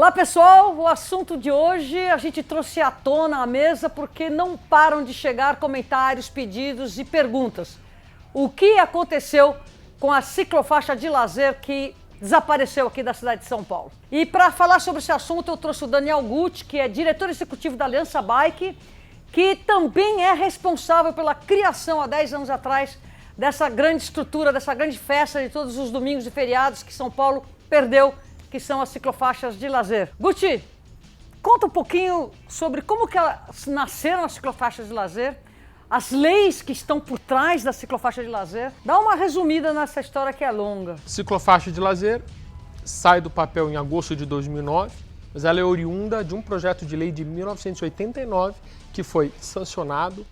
Olá pessoal, o assunto de hoje a gente trouxe à tona à mesa porque não param de chegar comentários, pedidos e perguntas. O que aconteceu com a ciclofaixa de lazer que desapareceu aqui da cidade de São Paulo? E para falar sobre esse assunto eu trouxe o Daniel Gucci, que é diretor executivo da Aliança Bike, que também é responsável pela criação há 10 anos atrás dessa grande estrutura, dessa grande festa de todos os domingos e feriados que São Paulo perdeu, que são as ciclofaixas de lazer. Gucci, conta um pouquinho sobre como que nasceram as ciclofaixas de lazer, as leis que estão por trás da ciclofaixa de lazer. Dá uma resumida nessa história que é longa. Ciclofaixa de lazer sai do papel em agosto de 2009, mas ela é oriunda de um projeto de lei de 1989 que foi sancionado,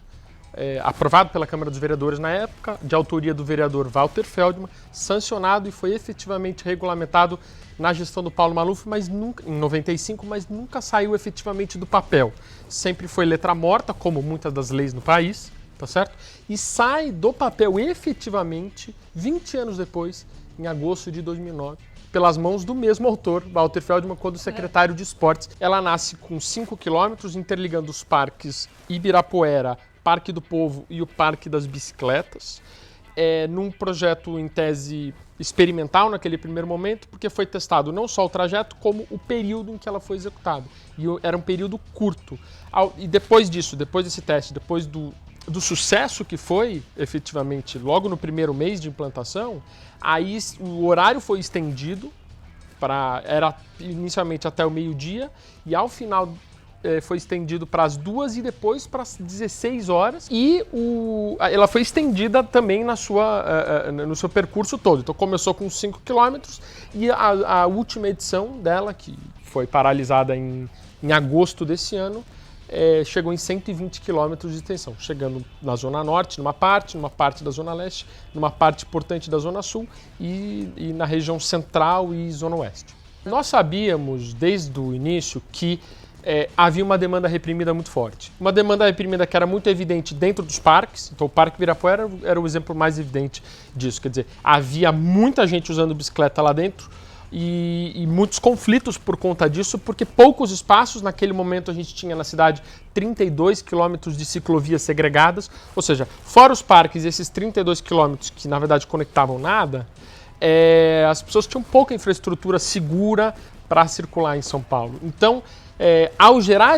aprovado pela Câmara dos Vereadores na época, de autoria do vereador Walter Feldman, sancionado e foi efetivamente regulamentado na gestão do Paulo Maluf, mas nunca, em 95, mas nunca saiu efetivamente do papel. Sempre foi letra morta, como muitas das leis no país, tá certo? E sai do papel efetivamente 20 anos depois, em agosto de 2009, pelas mãos do mesmo autor, Walter Feldman, quando secretário de esportes. Ela nasce com 5 quilômetros, interligando os parques Ibirapuera, Parque do Povo e o Parque das Bicicletas, num projeto em tese experimental naquele primeiro momento, porque foi testado não só o trajeto, como o período em que ela foi executada. E era um período curto. E depois disso, depois desse teste, depois do sucesso que foi, efetivamente, logo no primeiro mês de implantação, aí o horário foi estendido, era inicialmente até o meio-dia, e ao final foi estendido para as 2 e depois para as 16 horas. E ela foi estendida também no seu percurso todo. Então começou com 5 quilômetros e a última edição dela, que foi paralisada em agosto desse ano, chegou em 120 quilômetros de extensão, chegando na Zona Norte, numa parte da Zona Leste, numa parte importante da Zona Sul e na região Central e Zona Oeste. Nós sabíamos desde o início que havia uma demanda reprimida muito forte. Uma demanda reprimida que era muito evidente dentro dos parques. Então o Parque Ibirapuera era o exemplo mais evidente disso. Quer dizer, havia muita gente usando bicicleta lá dentro e muitos conflitos por conta disso, porque poucos espaços. Naquele momento a gente tinha na cidade 32 quilômetros de ciclovias segregadas, ou seja, fora os parques, esses 32 quilômetros que na verdade conectavam nada, as pessoas tinham pouca infraestrutura segura para circular em São Paulo. Então, ao gerar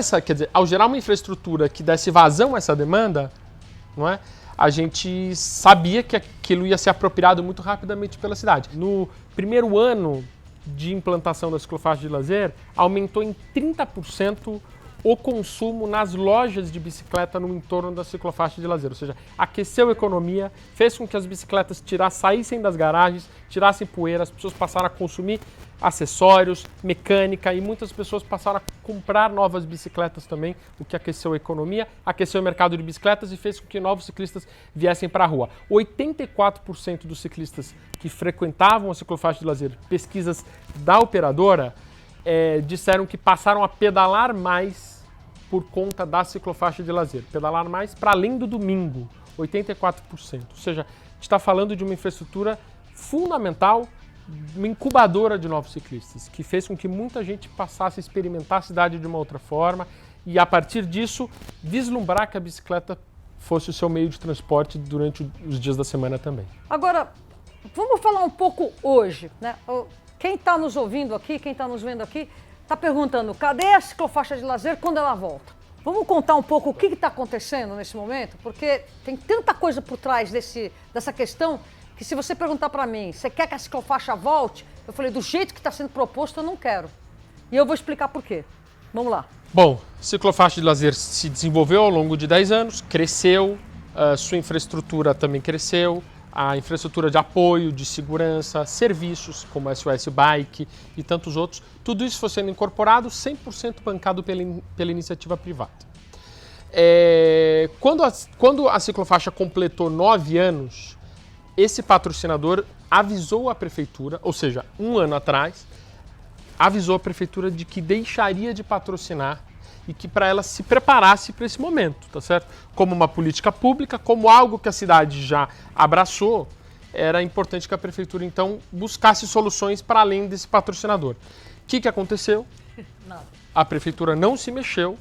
uma infraestrutura que desse vazão a essa demanda, não é? A gente sabia que aquilo ia ser apropriado muito rapidamente pela cidade. No primeiro ano de implantação da ciclofaixa de lazer, aumentou em 30% o consumo nas lojas de bicicleta no entorno da ciclofaixa de lazer, ou seja, aqueceu a economia, fez com que as bicicletas saíssem das garagens, tirassem poeira, as pessoas passaram a consumir acessórios, mecânica e muitas pessoas passaram a comprar novas bicicletas também, o que aqueceu a economia, aqueceu o mercado de bicicletas e fez com que novos ciclistas viessem para a rua. 84% dos ciclistas que frequentavam a ciclofaixa de lazer, pesquisas da operadora, disseram que passaram a pedalar mais por conta da ciclofaixa de lazer. Pedalar mais para além do domingo, 84%. Ou seja, a gente está falando de uma infraestrutura fundamental, uma incubadora de novos ciclistas, que fez com que muita gente passasse a experimentar a cidade de uma outra forma e, a partir disso, vislumbrar que a bicicleta fosse o seu meio de transporte durante os dias da semana também. Agora, vamos falar um pouco hoje, né? Quem está nos ouvindo aqui, quem está nos vendo aqui, está perguntando, cadê a ciclofaixa de lazer quando ela volta? Vamos contar um pouco o que está acontecendo nesse momento? Porque tem tanta coisa por trás dessa questão que se você perguntar para mim, você quer que a ciclofaixa volte? Eu falei, do jeito que está sendo proposto, eu não quero. E eu vou explicar por quê. Vamos lá. Bom, a ciclofaixa de lazer se desenvolveu ao longo de 10 anos, cresceu, sua infraestrutura também cresceu, a infraestrutura de apoio, de segurança, serviços como a SOS Bike e tantos outros, tudo isso foi sendo incorporado 100% bancado pela iniciativa privada. Quando a ciclofaixa completou 9 anos, esse patrocinador avisou a prefeitura, ou seja, um ano atrás, avisou a prefeitura de que deixaria de patrocinar e que para ela se preparasse para esse momento, tá certo? Como uma política pública, como algo que a cidade já abraçou, era importante que a prefeitura então buscasse soluções para além desse patrocinador. O que aconteceu? Nada. A prefeitura não se mexeu,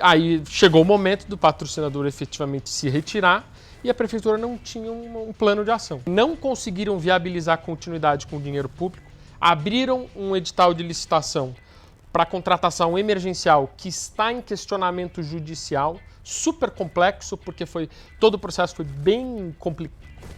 aí chegou o momento do patrocinador efetivamente se retirar e a prefeitura não tinha um plano de ação. Não conseguiram viabilizar a continuidade com o dinheiro público, abriram um edital de licitação para contratação emergencial que está em questionamento judicial, super complexo, porque todo o processo foi bem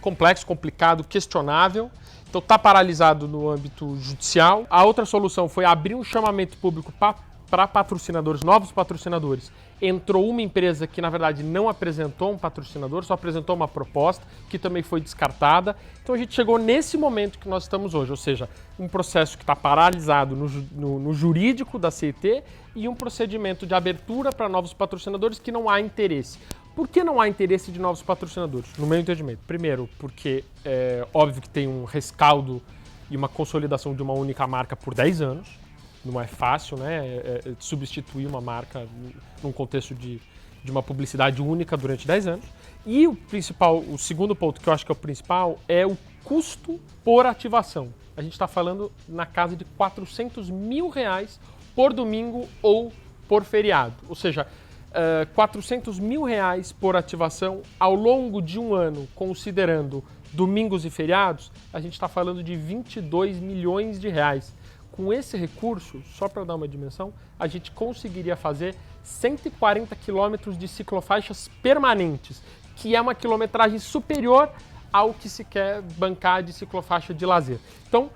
complexo, complicado, questionável. Então está paralisado no âmbito judicial. A outra solução foi abrir um chamamento público para patrocinadores, novos patrocinadores. Entrou uma empresa que, na verdade, não apresentou um patrocinador, só apresentou uma proposta, que também foi descartada. Então a gente chegou nesse momento que nós estamos hoje, ou seja, um processo que está paralisado no jurídico da CET e um procedimento de abertura para novos patrocinadores que não há interesse. Por que não há interesse de novos patrocinadores? No meu entendimento. Primeiro, porque é óbvio que tem um rescaldo e uma consolidação de uma única marca por 10 anos. Não é fácil, né? Substituir uma marca num contexto de uma publicidade única durante 10 anos. E o segundo ponto que eu acho que é o principal é o custo por ativação. A gente está falando na casa de R$400 mil por domingo ou por feriado. Ou seja, R$400 mil por ativação ao longo de um ano, considerando domingos e feriados, a gente está falando de R$22 milhões. Com esse recurso, só para dar uma dimensão, a gente conseguiria fazer 140 quilômetros de ciclofaixas permanentes, que é uma quilometragem superior ao que se quer bancar de ciclofaixa de lazer. Então,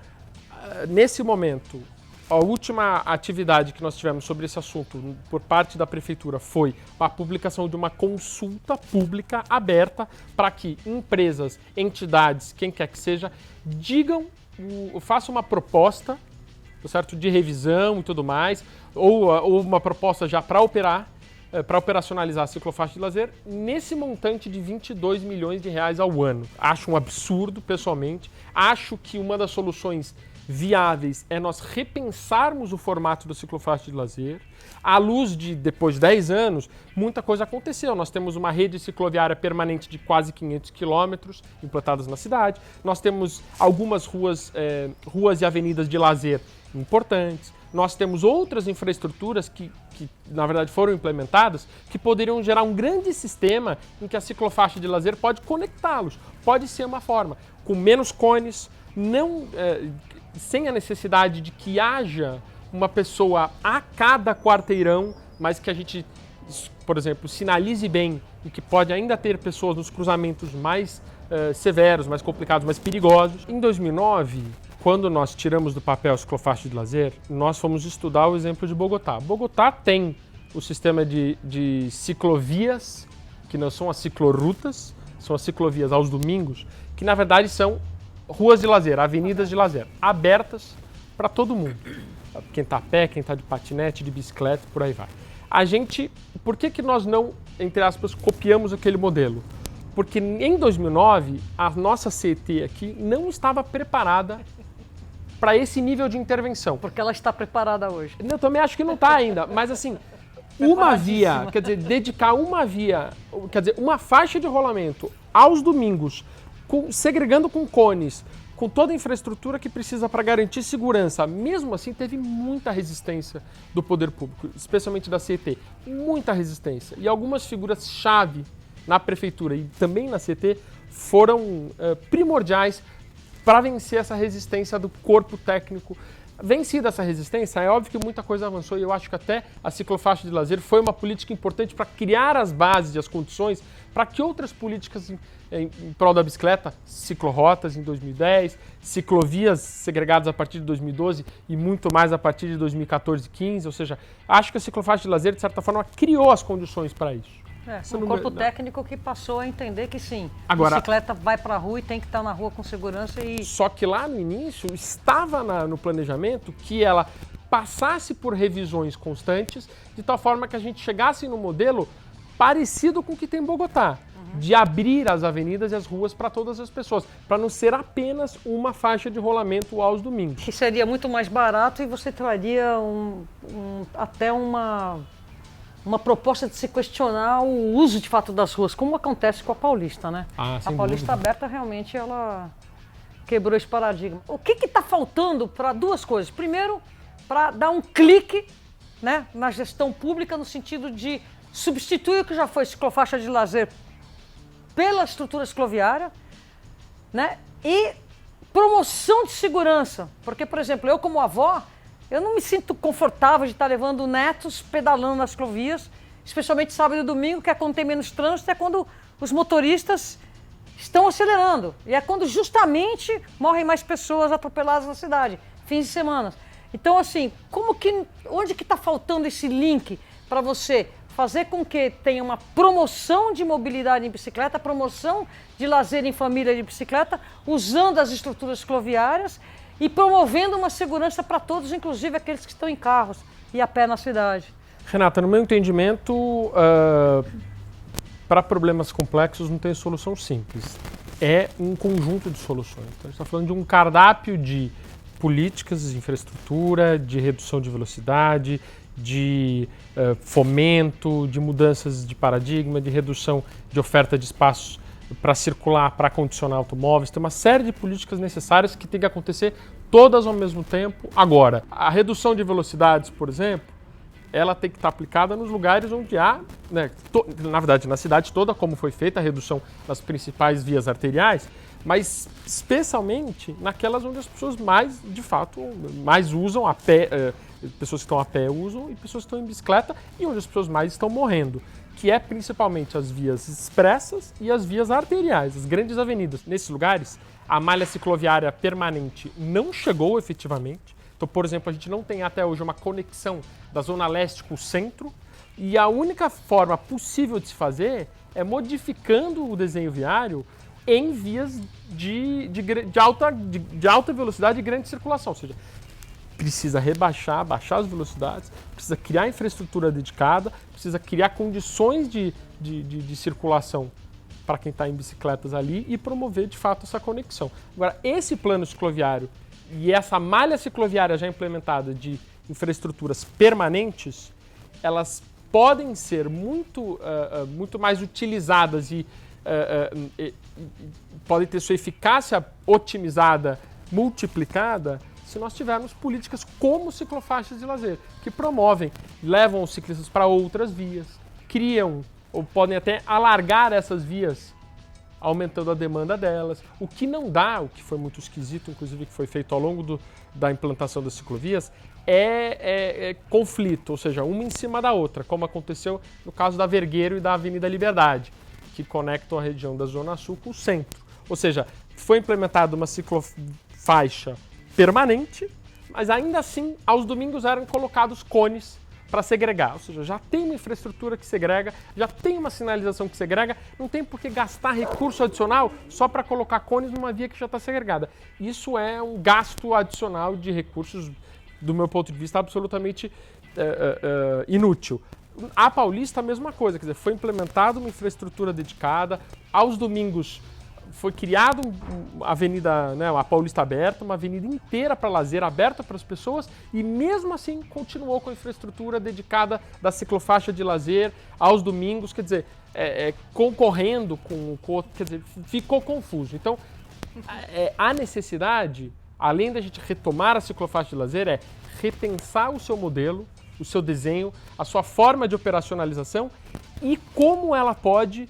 nesse momento, a última atividade que nós tivemos sobre esse assunto por parte da prefeitura foi a publicação de uma consulta pública aberta para que empresas, entidades, quem quer que seja, façam uma proposta, certo, de revisão e tudo mais, ou uma proposta já para operacionalizar a ciclofaixa de lazer nesse montante de R$22 milhões ao ano. Acho um absurdo, pessoalmente. Acho que uma das soluções viáveis é nós repensarmos o formato da ciclofaixa de lazer. À luz de, depois de 10 anos, muita coisa aconteceu. Nós temos uma rede cicloviária permanente de quase 500 quilômetros implantadas na cidade. Nós temos algumas ruas e avenidas de lazer importantes. Nós temos outras infraestruturas que, na verdade, foram implementadas que poderiam gerar um grande sistema em que a ciclofaixa de lazer pode conectá-los. Pode ser uma forma, com menos cones, sem a necessidade de que haja uma pessoa a cada quarteirão, mas que a gente, por exemplo, sinalize bem e que pode ainda ter pessoas nos cruzamentos mais severos, mais complicados, mais perigosos. Em 2009, quando nós tiramos do papel a ciclofaixa de lazer, nós fomos estudar o exemplo de Bogotá. Bogotá tem o sistema de ciclovias, que não são as ciclorutas, são as ciclovias aos domingos, que na verdade são ruas de lazer, avenidas de lazer, abertas para todo mundo. Quem está a pé, quem está de patinete, de bicicleta, por aí vai. Por que nós não, entre aspas, copiamos aquele modelo? Porque em 2009, a nossa CET aqui não estava preparada para esse nível de intervenção. Porque ela está preparada hoje. Eu também acho que não está ainda, mas assim, uma via, quer dizer, dedicar uma via, quer dizer, uma faixa de rolamento aos domingos, segregando com cones, com toda a infraestrutura que precisa para garantir segurança. Mesmo assim, teve muita resistência do poder público, especialmente da CET. Muita resistência. E algumas figuras-chave na prefeitura e também na CET foram primordiais para vencer essa resistência do corpo técnico. Vencida essa resistência, é óbvio que muita coisa avançou e eu acho que até a ciclofaixa de lazer foi uma política importante para criar as bases e as condições para que outras políticas em prol da bicicleta, ciclorotas em 2010, ciclovias segregadas a partir de 2012 e muito mais a partir de 2014 e 2015, ou seja, acho que a ciclofaixa de lazer, de certa forma, criou as condições para isso. Um corpo técnico que passou a entender que sim, agora, a bicicleta vai para a rua e tem que estar na rua com segurança. Só que lá no início estava no planejamento que ela passasse por revisões constantes, de tal forma que a gente chegasse no modelo parecido com o que tem em Bogotá, de abrir as avenidas e as ruas para todas as pessoas, para não ser apenas uma faixa de rolamento aos domingos. Que seria muito mais barato e você traria até uma proposta de se questionar o uso de fato das ruas, como acontece com a Paulista, né? A Paulista aberta realmente ela quebrou esse paradigma. O que está faltando para duas coisas? Primeiro, para dar um clique né, na gestão pública, no sentido de substituir o que já foi ciclofaixa de lazer pela estrutura cicloviária, né, e promoção de segurança. Porque, por exemplo, eu como avó, eu não me sinto confortável de estar levando netos pedalando nas ciclovias, especialmente sábado e domingo, que é quando tem menos trânsito, é quando os motoristas estão acelerando. E é quando justamente morrem mais pessoas atropeladas na cidade, fins de semana. Então, assim, onde que está faltando esse link para você fazer com que tenha uma promoção de mobilidade em bicicleta, promoção de lazer em família de bicicleta, usando as estruturas cicloviárias e promovendo uma segurança para todos, inclusive aqueles que estão em carros e a pé na cidade? Renata, no meu entendimento, para problemas complexos não tem solução simples. É um conjunto de soluções. Então, a gente está falando de um cardápio de políticas de infraestrutura, de redução de velocidade, de fomento, de mudanças de paradigma, de redução de oferta de espaços para circular, para condicionar automóveis. Tem uma série de políticas necessárias que tem que acontecer todas ao mesmo tempo agora. A redução de velocidades, por exemplo, ela tem que estar aplicada nos lugares onde há, né, na verdade, na cidade toda, como foi feita a redução das principais vias arteriais, mas especialmente naquelas onde as pessoas mais, de fato, mais usam a pé, pessoas que estão a pé usam e pessoas que estão em bicicleta, e onde as pessoas mais estão morrendo, que é principalmente as vias expressas e as vias arteriais, as grandes avenidas. Nesses lugares, a malha cicloviária permanente não chegou efetivamente. Então, por exemplo, a gente não tem até hoje uma conexão da Zona Leste com o centro, e a única forma possível de se fazer é modificando o desenho viário em vias de alta velocidade e grande circulação. Ou seja, precisa baixar as velocidades, precisa criar infraestrutura dedicada, precisa criar condições de circulação para quem está em bicicletas ali e promover, de fato, essa conexão. Agora, esse plano cicloviário e essa malha cicloviária já implementada de infraestruturas permanentes, elas podem ser muito mais utilizadas e podem ter sua eficácia otimizada, multiplicada, se nós tivermos políticas como ciclofaixas de lazer, que promovem, levam os ciclistas para outras vias, criam ou podem até alargar essas vias, aumentando a demanda delas. O que não dá, o que foi muito esquisito, inclusive que foi feito ao longo da implantação das ciclovias, é conflito, ou seja, uma em cima da outra, como aconteceu no caso da Vergueiro e da Avenida Liberdade, que conectam a região da Zona Sul com o centro. Ou seja, foi implementada uma ciclofaixa permanente, mas ainda assim, aos domingos eram colocados cones para segregar, ou seja, já tem uma infraestrutura que segrega, já tem uma sinalização que segrega, não tem por que gastar recurso adicional só para colocar cones numa via que já está segregada. Isso é um gasto adicional de recursos, do meu ponto de vista, absolutamente inútil. A Paulista, a mesma coisa, quer dizer, foi implementada uma infraestrutura dedicada, aos domingos foi criada a avenida, né, a Paulista Aberta, uma avenida inteira para lazer, aberta para as pessoas, e mesmo assim continuou com a infraestrutura dedicada da ciclofaixa de lazer aos domingos, quer dizer, concorrendo com quer dizer, ficou confuso. Então, a necessidade, além da gente retomar a ciclofaixa de lazer, é repensar o seu modelo, o seu desenho, a sua forma de operacionalização e como ela pode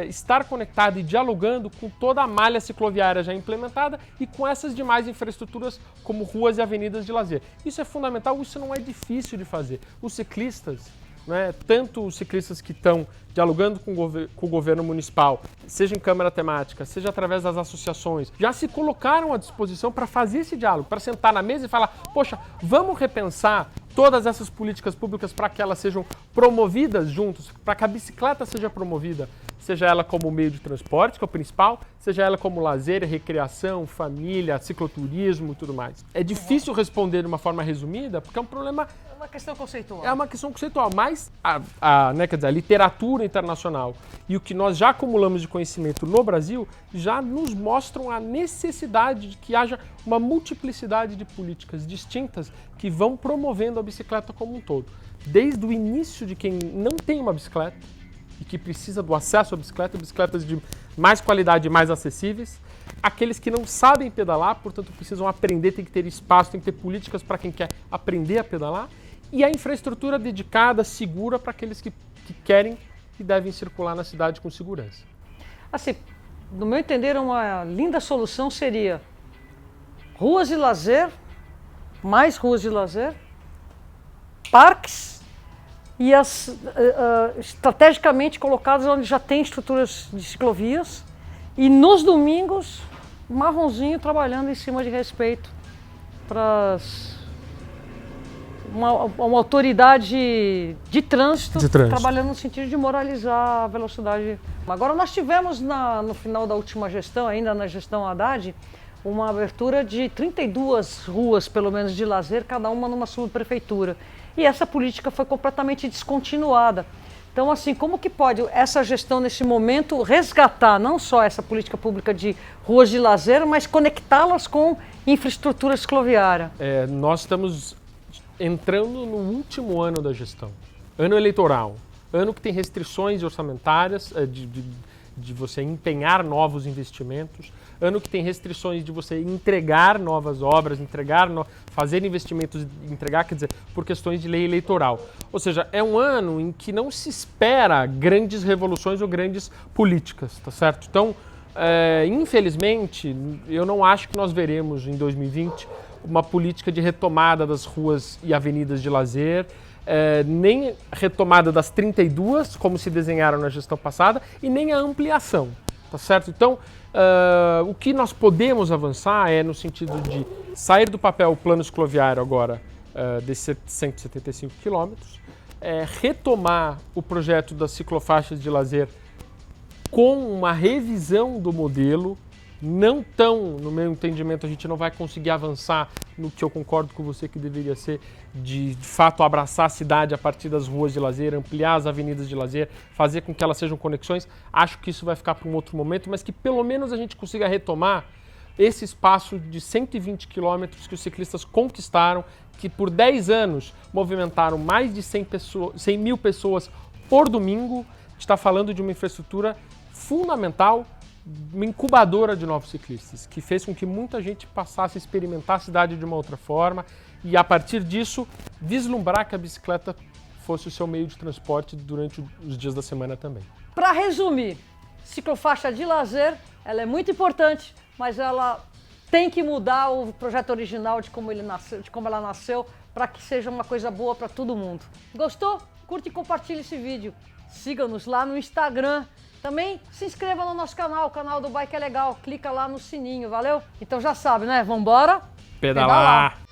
estar conectada e dialogando com toda a malha cicloviária já implementada e com essas demais infraestruturas como ruas e avenidas de lazer. Isso é fundamental, isso não é difícil de fazer. Os ciclistas, né, tanto os ciclistas que estão dialogando com o governo municipal, seja em câmara temática, seja através das associações, já se colocaram à disposição para fazer esse diálogo, para sentar na mesa e falar, poxa, vamos repensar todas essas políticas públicas para que elas sejam promovidas juntos, para que a bicicleta seja promovida, seja ela como meio de transporte, que é o principal, seja ela como lazer, recreação, família, cicloturismo e tudo mais. É difícil responder de uma forma resumida, porque é um problema... É uma questão conceitual. É uma questão conceitual, mas né, quer dizer, a literatura internacional e o que nós já acumulamos de conhecimento no Brasil já nos mostram a necessidade de que haja uma multiplicidade de políticas distintas que vão promovendo a bicicleta como um todo. Desde o início de quem não tem uma bicicleta e que precisa do acesso à bicicleta, bicicletas de mais qualidade e mais acessíveis, aqueles que não sabem pedalar, portanto precisam aprender, tem que ter espaço, tem que ter políticas para quem quer aprender a pedalar, e a infraestrutura dedicada, segura para aqueles que querem e devem circular na cidade com segurança. Assim, no meu entender, uma linda solução seria ruas de lazer, mais ruas de lazer, parques e estrategicamente colocadas onde já tem estruturas de ciclovias e nos domingos, marronzinho trabalhando em cima de respeito para uma autoridade de trânsito trabalhando no sentido de moralizar a velocidade. Agora nós tivemos no final da última gestão, ainda na gestão Haddad, uma abertura de 32 ruas, pelo menos, de lazer, cada uma numa subprefeitura. E essa política foi completamente descontinuada. Então, assim, como que pode essa gestão, nesse momento, resgatar não só essa política pública de ruas de lazer, mas conectá-las com infraestrutura cicloviária? Nós estamos entrando no último ano da gestão, ano eleitoral, ano que tem restrições orçamentárias, de você empenhar novos investimentos, ano que tem restrições de você entregar novas obras, fazer investimentos, quer dizer, por questões de lei eleitoral. Ou seja, é um ano em que não se espera grandes revoluções ou grandes políticas, tá certo? Então, infelizmente, eu não acho que nós veremos em 2020 uma política de retomada das ruas e avenidas de lazer, nem retomada das 32, como se desenharam na gestão passada, e nem a ampliação, tá certo? Então, o que nós podemos avançar é no sentido de sair do papel o plano cicloviário agora desses 175 quilômetros, retomar o projeto das ciclofaixas de lazer com uma revisão do modelo. Não tão, no meu entendimento, a gente não vai conseguir avançar no que eu concordo com você que deveria ser de fato abraçar a cidade a partir das ruas de lazer, ampliar as avenidas de lazer, fazer com que elas sejam conexões. Acho que isso vai ficar para um outro momento, mas que pelo menos a gente consiga retomar esse espaço de 120 quilômetros que os ciclistas conquistaram, que por 10 anos movimentaram mais de 100 mil pessoas por domingo. A gente está falando de uma infraestrutura fundamental, uma incubadora de novos ciclistas, que fez com que muita gente passasse a experimentar a cidade de uma outra forma e, a partir disso, vislumbrar que a bicicleta fosse o seu meio de transporte durante os dias da semana também. Para resumir, ciclofaixa de lazer, ela é muito importante, mas ela tem que mudar o projeto original de como ela nasceu, para que seja uma coisa boa para todo mundo. Gostou? Curte e compartilhe esse vídeo. Siga-nos lá no Instagram. Também se inscreva no nosso canal, o canal do Bike é Legal. Clica lá no sininho, valeu? Então já sabe, né? Vambora? Pedalar!